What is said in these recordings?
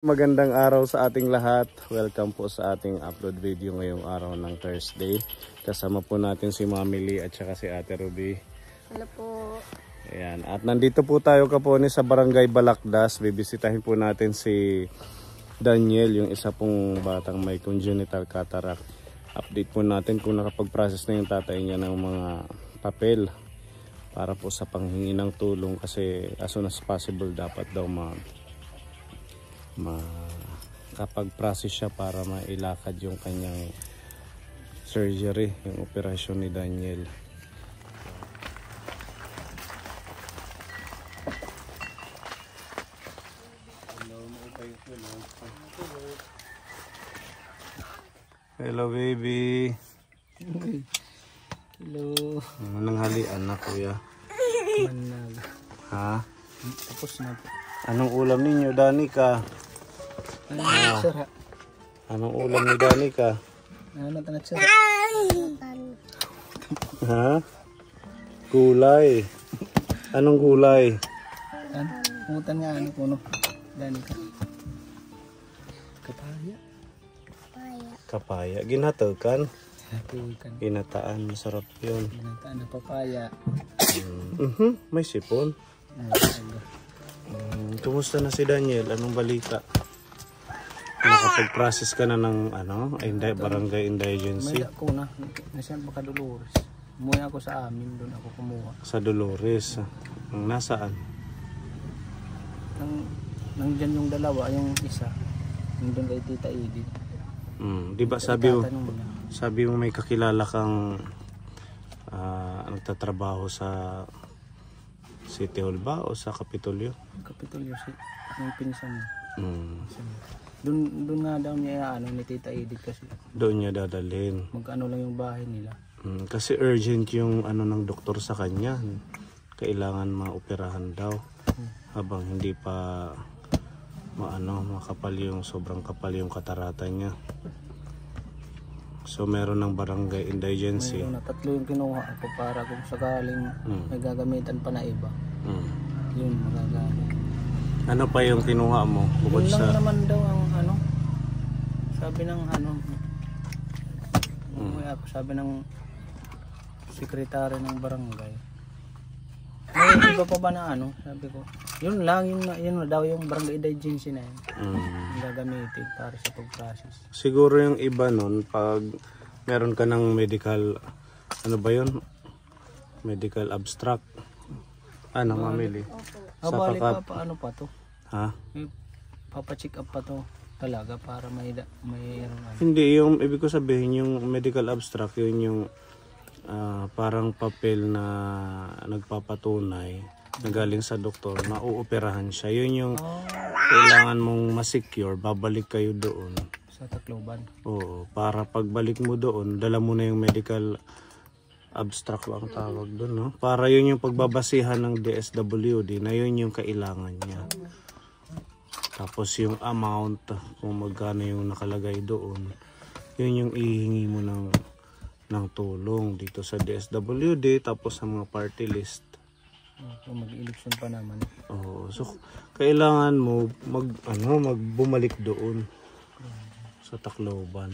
Magandang araw sa ating lahat. Welcome po sa ating upload video ngayong araw ng Thursday. Kasama po natin si Mami Lee at saka si Ate Ruby. Hello po. Ayan. At nandito po tayo kaponi sa Barangay Balakdas. Bibisitahin po natin si Daniel, yung isa pong batang may congenital cataract. Update po natin kung nakapag-process na yung tatay niya ng mga papel para po sa panghingi ng tulong kasi as soon as possible dapat daw makapag-process siya para mailakad yung kanyang surgery, yung operasyon ni Daniel. Hello baby. Hello. Anong halian na kuya? Manag. Ha? Tapos na po. Anong ulam ninyo, Danica? Sara. Anong ulam ni Danica? Ano tanat sara? Ha? Gulay. Anong gulay? Umutan nga ano po no. Dani ka. Kapaya. Kapaya. Ginatakan. Natukan. Ginataan. Masarap yun. Ginataan na papaya. May sipon. Kumusta na si Daniel? Anong balita? Nakapag-process ka na ng barangay indigency? May ako na. Nasaan pa ka Dolores? Umuwi ako sa amin. Doon ako kumuha. Sa Dolores. Nasaan? Nandyan yung dalawa. Yung isa. Nandun kay Tita Edith. Di ba sabi mo may kakilala kang nagtatrabaho sa City Hall ba o sa Kapitolyo? Kapitolyo si yung pinsan mo. Doon nga daw niya ni Tita Edith kasi. Doon niya dadalhin. Magkano lang yung bahay nila. Kasi urgent yung ng doktor sa kanya. Kailangan maoperahan daw. Habang hindi pa makapal yung sobrang kapal yung katarata niya. So meron ng barangay indigency. Mayroon na tatlo yung kinuha ko para kung sakaling may gagamitan pa na iba. Yun magagamit. Ano pa yung kinuha mo? Bukod yun lang sa naman daw ang sabi ng sabi ng sekretary ng barangay. May iba pa ba na sabi ko. Yun lang, yun daw yung barangay indigency na yun. Gagamitin para sa pag-process. Siguro yung iba nun, pag meron ka ng medical, medical abstract. Mamili. Balik pa pa to? Ha? May papacheck up pa to talaga para may Hindi, yung ibig ko sabihin, yung medical abstract, yun yung parang papel na nagpapatunay na galing sa doktor na uoperahan siya. Yun yung kailangan mong ma-secure, babalik kayo doon sa Tacloban. Oo, para pagbalik mo doon, dala mo na yung medical abstract ang tawag doon, no? Para yun yung pagbabasihan ng DSWD na yun yung kailangan niya. Tapos yung amount, kung magkano yung nakalagay doon, yun yung ihingi mo ng tulong dito sa DSWD, tapos sa mga party list. Mag-election pa naman. So kailangan mo bumalik doon sa Tacloban.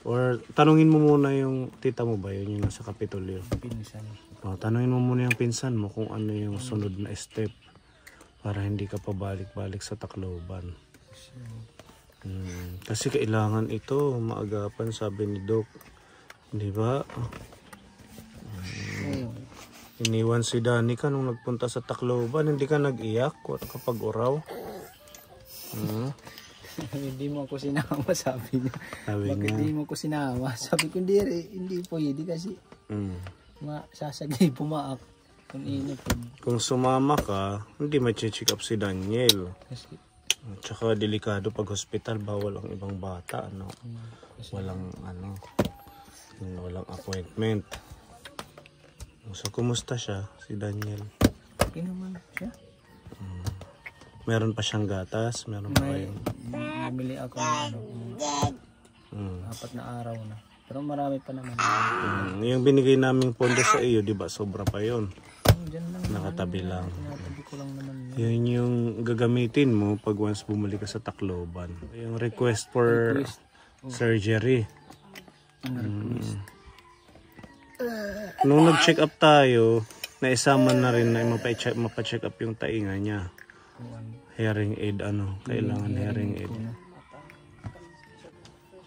Or tanungin mo muna yung tita mo ba yun yung nasa Kapitolyo? Pinsan. Tanungin mo muna yung pinsan mo kung ano yung sunod na step para hindi ka pabalik-balik sa Tacloban. Kasi kailangan ito maagapan, sabi ni Doc. Di ba? Iniwan si Danica nung nagpunta sa Tacloban. Hindi ka nag-iyak kapag uraw? Hindi mo ako sinama, sabi niya. Bakit hindi mo ako sinama? Sabi ko hindi pwede kasi sasagay pumaak. Kung sumama ka, hindi ma-check up si Daniel. Tsaka delikado pag hospital, bawal ang ibang bata, walang appointment. So kumusta siya si Daniel? Okay naman siya. Meron pa siyang gatas, meron pa yung nabili ako ng 4 na araw na. Pero marami pa naman. Yung binigay naming pondo sa iyo, di ba sobra pa yon? Diyan lang. Nakatabi lang. Tinatabi ko lang naman yun. Yun yung gagamitin mo pag once bumalik ka sa Tacloban. Yung request for surgery. Nung nag-check up tayo, naisama na rin na mapacheck up yung tainga niya. Hearing aid, kailangan hearing aid.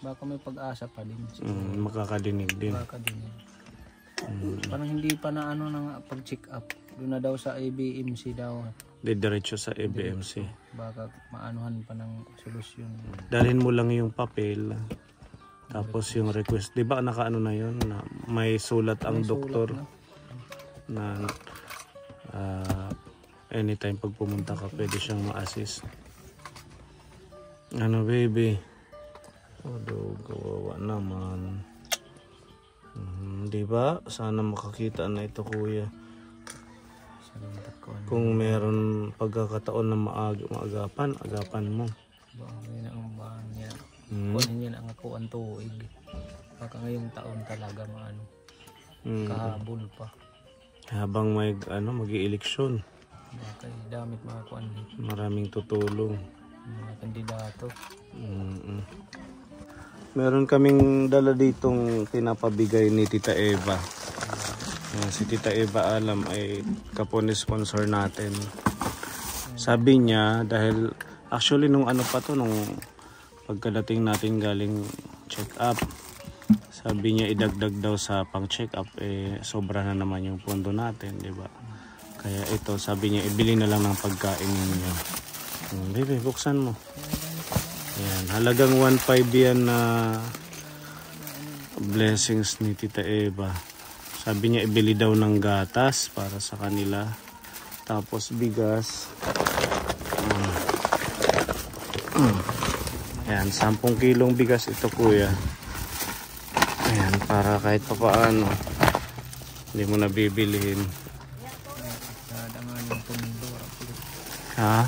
Baka may pag-asa pa din. Makakadinig din. Parang hindi pa na pag-check up. Doon na daw sa ABMC daw. Diretso sa ABMC. Baka maanuhan pa ng solusyon. Dalhin mo lang yung papel. Tapos yung request. Di ba nakaano na yun? Na may sulat ang doktor. Na anytime pag pumunta ka, pwede siyang ma-assist. Baby? Kawawa naman. Di ba? Sana makakita na ito, kuya. Kung meron pagkakataon na agapan mo. Kunin niya ang ako ang tuig. Baka ngayong taon talaga kahabol pa. Habang may mag-i-eleksyon. Baka damit mga kuan. Maraming tutulong. Mga kandidato. Meron kaming dala ditong pinapabigay ni Tita Eva. Si Tita Eva Alam ay kapwa ni sponsor natin. Sabi niya dahil actually nung nung pagkadating natin galing check up, sabi niya idagdag daw sa pang check up, sobra na naman yung pondo natin, di ba? Kaya ito, sabi niya ibili na lang ng pagkain ninyo. Baby, buksan mo. Ayan, halagang 1.5 yan na blessings ni Tita Eva. Sabi niya ibili daw ng gatas para sa kanila. Tapos bigas. Ayan, 10 kilong bigas ito, kuya. Ayan, para kahit pa paano hindi mo na bibilihin. Ha?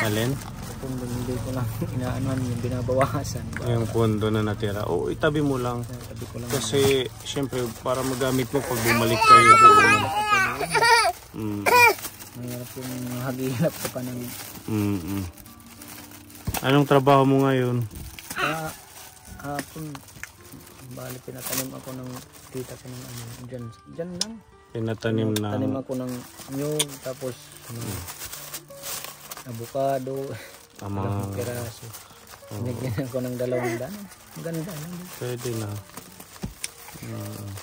Alin? Hindi ko lang inaanuhan yung binabawasan. Yung pondo na natira. O, itabi mo lang. Kasi, syempre, para magamit mo pag bumalik kayo doon. Mayroon yung hagilap ka pa ng... Anong trabaho mo ngayon? Hapon, bali pinatanim ako ng tita ko ng dyan lang. Pinatanim na... Tanim ako ng nyug, tapos avocado. Ilang piraso. Binigyan ako ng 200. Ganda na. Pwede na.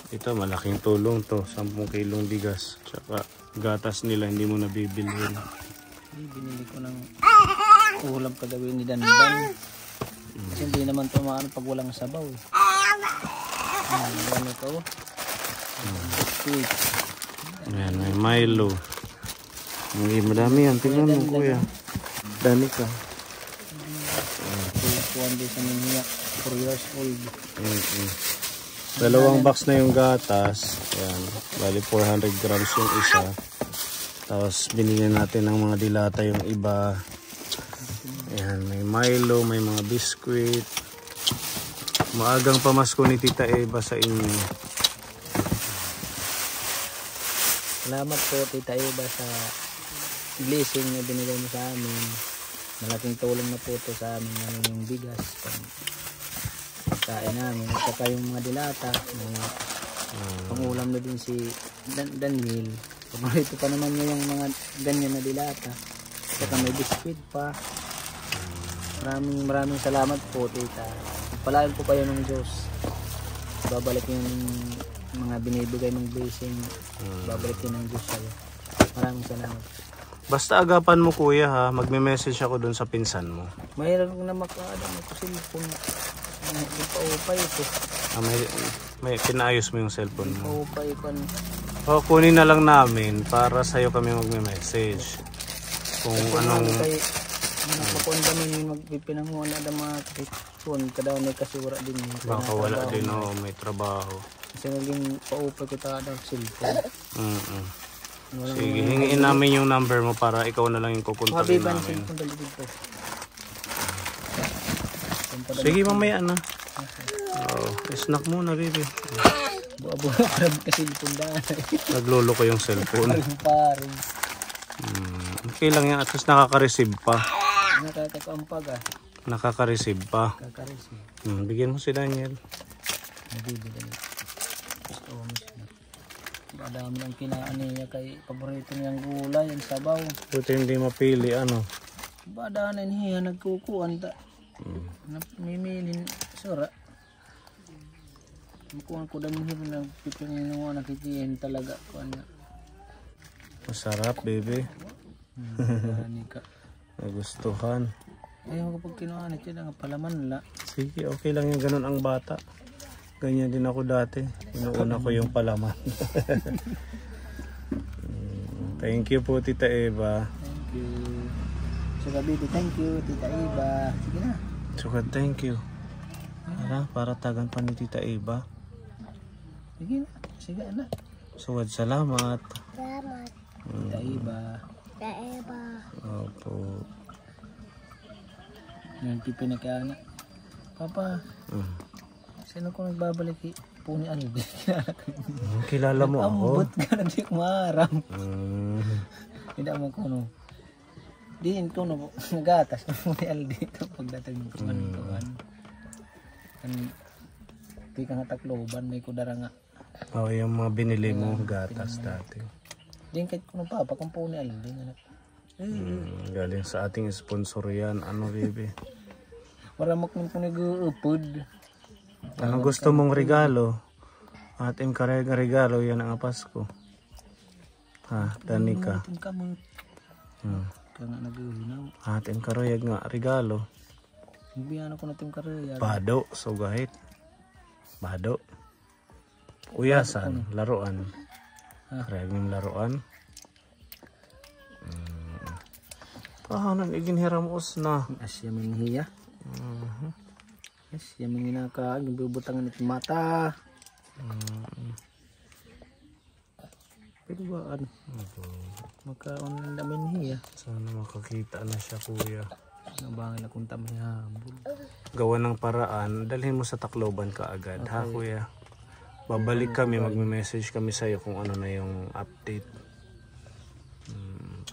Ito malaking tulong to. 10 kilong bigas. Tsaka gatas nila hindi mo nabibilhin. Binili ko ng ulam kagawin ni Dandan. Kasi hindi naman ito maano pag walang sabaw. Ganito. Sweet. Ayan, may Milo. Madami yan. Tingnan mo, kuya. Dami ka. One day sa Manila, 4 years old. Dalawang box na yung gatas. Ayan, bali 400 grams yung isa. Tapos binigyan natin ng mga dilata yung iba. Ayan, may Milo, may mga biskuit. Maagang pamasko ni Tita Eva sa inyo. Salamat po, Tita Eva, sa blessing na binigay mo sa amin. Malaking tulong na po ito sa amin ngayon yung bigas. Pagkain namin. At saka yung mga dilata. Pangulam na din si Daniel. Paborito pa naman niya yung mga ganyan na dilata. At saka may biskuit pa. Maraming salamat po, Tita. Pagpalain po kayo ng Diyos. Babalik yung mga binibigay ng blessing. Babalik din ng Diyos sa'yo. Maraming salamat. Basta agapan mo, kuya, ha. Magme-message ako dun sa pinsan mo. Mayroon na makaadam ako cellphone. Ipaupay ito. May pinaayos mo yung cellphone mo. Ipaupay ko. Kunin na lang namin para sa'yo kami magme-message. Kung anong... Nakapon kami magpipinanguan na mga phone. Kada may kasura din. Baka wala din, may trabaho. Kasi naging paupay ko tayo cellphone. Sige, hingin namin yung number mo para ikaw na lang yung kukontakin namin. Sige, mamaya na. Snack muna, baby. Buwa-buwa parang kasi pundahan. Naglolo ko yung cellphone. Paring. Okay lang yan. At least nakaka-receive pa. Nakakakampag ah. Nakaka-receive pa. Kakarisi. Bigyan mo si Daniel. Nabibigyan. Gusto mo siya. Madami ng kinaan niya kay paborito niyang gulay, ang sabaw. Buti hindi mapili, ano. Badanan niya nagkukuan ta. Mimilin sura. Mukuan ko dami niya nagpipingin mo nakikiin talaga kuan na. Masarap, baby. Ka. Nagustuhan. Ayaw ko pag kinuha siya nga palaman la. Sige, okay lang yung ganun ang bata. Ganyan din ako dati. Inuuna ko yung palaman. Thank you po, Tita Eva. Thank you. Suka baby, thank you, Tita Eva. Sige na. Suka, thank you. Para tagan pa ni Tita Eva. Sige na. Sige na. Suwad, salamat. Salamat. Tita Eva. Tita Eva. Opo. Yung pipinakana. Papa, sino ko nagbabalik po ni Alvin? Kilala mo ako? Ambot ka na di kumaram. Hindi mo ko no. Diin ko no, nagatas na po ni Alvin dito pagdating ko. Di ka nga takloban, may kudara nga. Oo, yung mga binili mo gatas dati. Diin kahit ko no papa, kung po ni Alvin. Galing sa ating sponsor yan. Ano, baby? Maramak nung po nag-upod. Anong gusto mong regalo? Ating karega regalo, yan ang Pasko. Ha, Danica. Ating kamot. Kaya nga nag-uhinaw. Ating karayag nga regalo. Biyano ko natin karayag. Bado, sugahit. Bado. Uyasan, laruan. Karayag ng laruan. Nang iginhiramos na. Asya manghiya. Asya manginaka. Nabubutangan ito mata. Pero ba ano? Makaon ng damin hiya. Sana makakita na siya, kuya. Nabangin akong tamay habol. Gawa ng paraan, dalhin mo sa Tacloban ka agad, ha kuya? Babalik kami, magme-message kami sa'yo kung ano na yung update.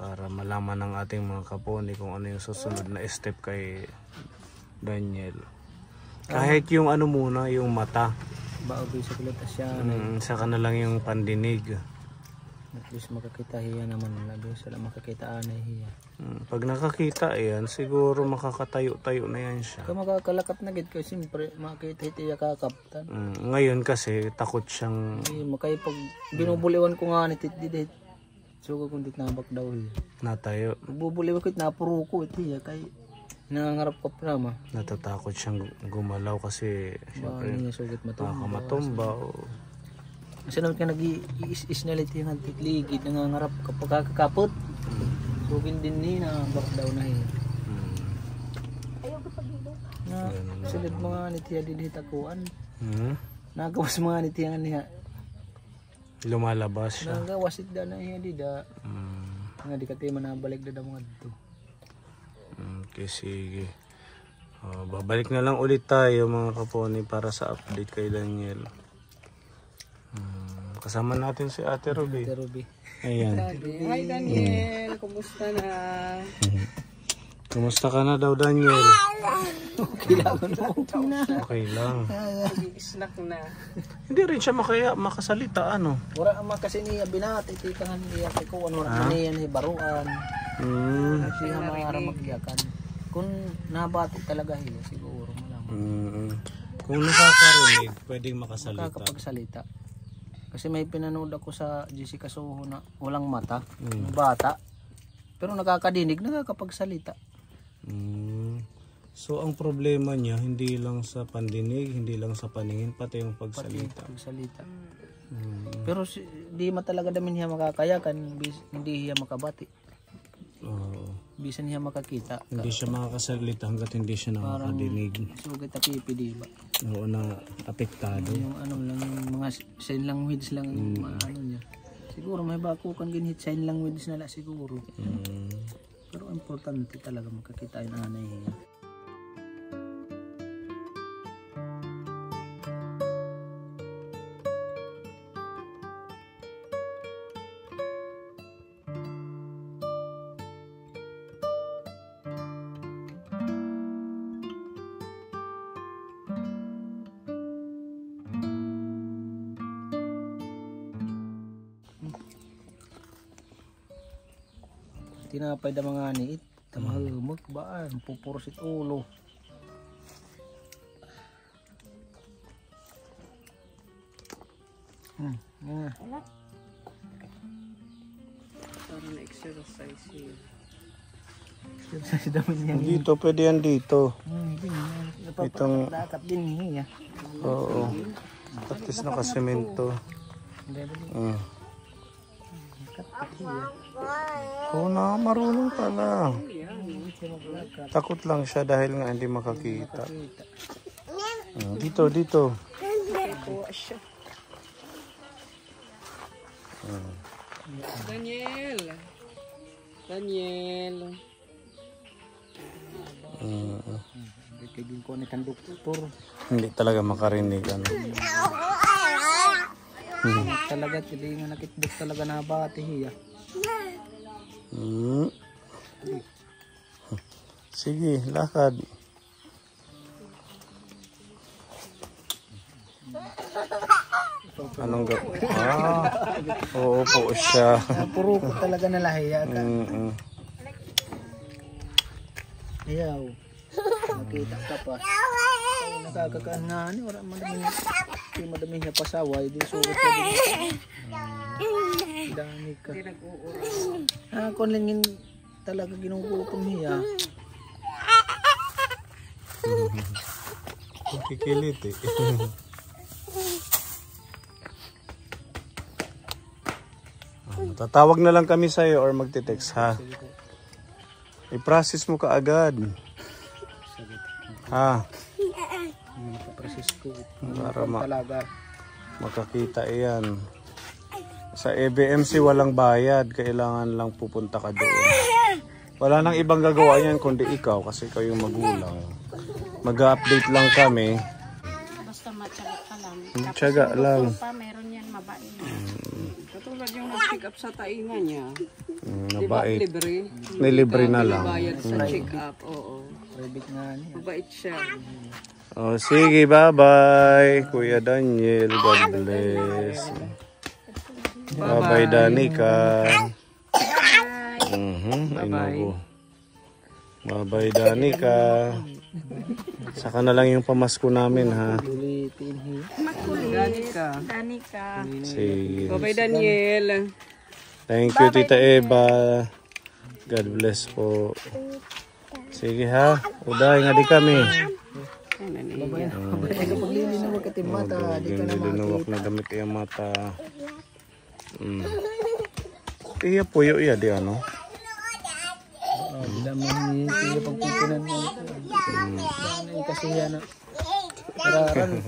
Para malaman ng ating mga kaponi kung ano yung susunod na step kay Daniel. Kahit yung ano muna, yung mata. Baoy sa kulit asya. Saka na lang yung pandinig. At least makakita hiya naman. Labi sila makakita anay hiya. Pag nakakita yan, siguro makakatayo-tayo na yan siya. Kaya makakalakap na gid kasi siyempre makita hiya kakaptan. Ngayon kasi takot siyang Makay pag binubuliwan ko nga ni Titdit. So kung dit nabak daw hiya. natayo. Bubuliwan ko it napuro ko it hiya kay nangangarap ka pa ma. Natatakot siyang gumalaw kasi Ba syempre niya sugat baka matumba. matumba. Kasi naman ka nag-i-isnalit yung antikligid nangangarap kapag kakapot. Sugin din ni na bak daw na hiya. Na silid mga nitiya dili takuan. Nagawas mga nitiya niya. Lumalabas siya. Nagawas it da na hiya dida. Nga di kati manabalik da mga dito. Okay, sige. Babalik na lang ulit tayo mga kaponi para sa update kay Daniel. Kasama natin si Ate Ruby. Ate Ruby. Ayan. Hi Daniel, kumusta na? Kumusta ka na daw, Daniel? Okay lang. Snack na. Hindi rin siya makasalita, ano? Wala ang kasi niya binati tikangan niya kay ko ano ra niya ni baruan. Siya maara magyakan. Kung nabati talaga hiya siguro malaman. Kung nakakarinig, pwedeng makasalita. Kakapagsalita. Kasi may pinanood ako sa Jessica Soho na walang mata, bata. Pero nakakadinig, nakakapagsalita. So ang problema niya hindi lang sa pandinig, hindi lang sa paningin, pati yung pagsalita. Pagsalita. Pero di talaga damin niya makakayakan, hindi niya makabati. Bisan niya makakita. Hindi siya makakasalita hanggat hindi siya nakakadinig. Sugat at pipi, di ba? Oo, na apektado. Yung ano lang, yung mga sign language lang yung ano niya. Siguro may bakukan ginhit sign language na lang siguro. Pero importante talaga makakita yung anay niya. tinapay da mga niit. Tamahumag baan, pupurusit ulo. Yan. Parang na-exercise yun. Exercise daw niya. Dito, pwede yan dito. Itong, Dapat din niya. oo. Tapos nakasemento. Oo na, marunong ka lang. Takot lang siya dahil nga hindi makakita. Dito, dito. Daniel! Daniel! Kaya ko ni kan doktor. Hindi talaga makarinig. Ano. Talaga, hindi nga nakitbuk talaga nabati hiya. Sige, lakad. Anong gawin? Oo po siya. Puro ko talaga nalahiya ka. Ayaw. Nakita ka pa. Nakakakaan nga ni. Wala madaming siya pasaway. Di suot ka din. Dami ka. Hindi nag-uura. Kung langin talaga ginugutom hiya. Kikilit eh. Tatawag na lang kami sa'yo or magte-text ha. I-process mo kaagad. Ha? Para makakita iyan. Sa ABMC walang bayad. Kailangan lang pupunta ka doon. Wala nang ibang gagawa yan kundi ikaw kasi ikaw yung magulang. Mag-update lang kami. Basta matyaga ka lang. Matyaga lang. Pa, meron yan mabait. Katulad yung nag-pick up sa tainga niya. Diba Mabait. libre? Nilibre na lang. Bayad sa check-up, oo. Private nga niya. Mabait siya. Oh, sige, bye-bye. Kuya Daniel, God bless. Bye-bye, Danica. Bye-bye. Bye-bye, Danica. Saka na lang yung pamasko namin, ha? Danica. Danica. Sige. Bye-bye, Daniel. Thank you, Tita Eva. God bless po. Sige, ha? Uday nga di kami. Paglilinuwag ka mata, di ka na Nilinuwak na damit yung mata. Iya po yung iya di ano? Hindi naman hindi pagpipilian mo. Kasi yan. Kararan.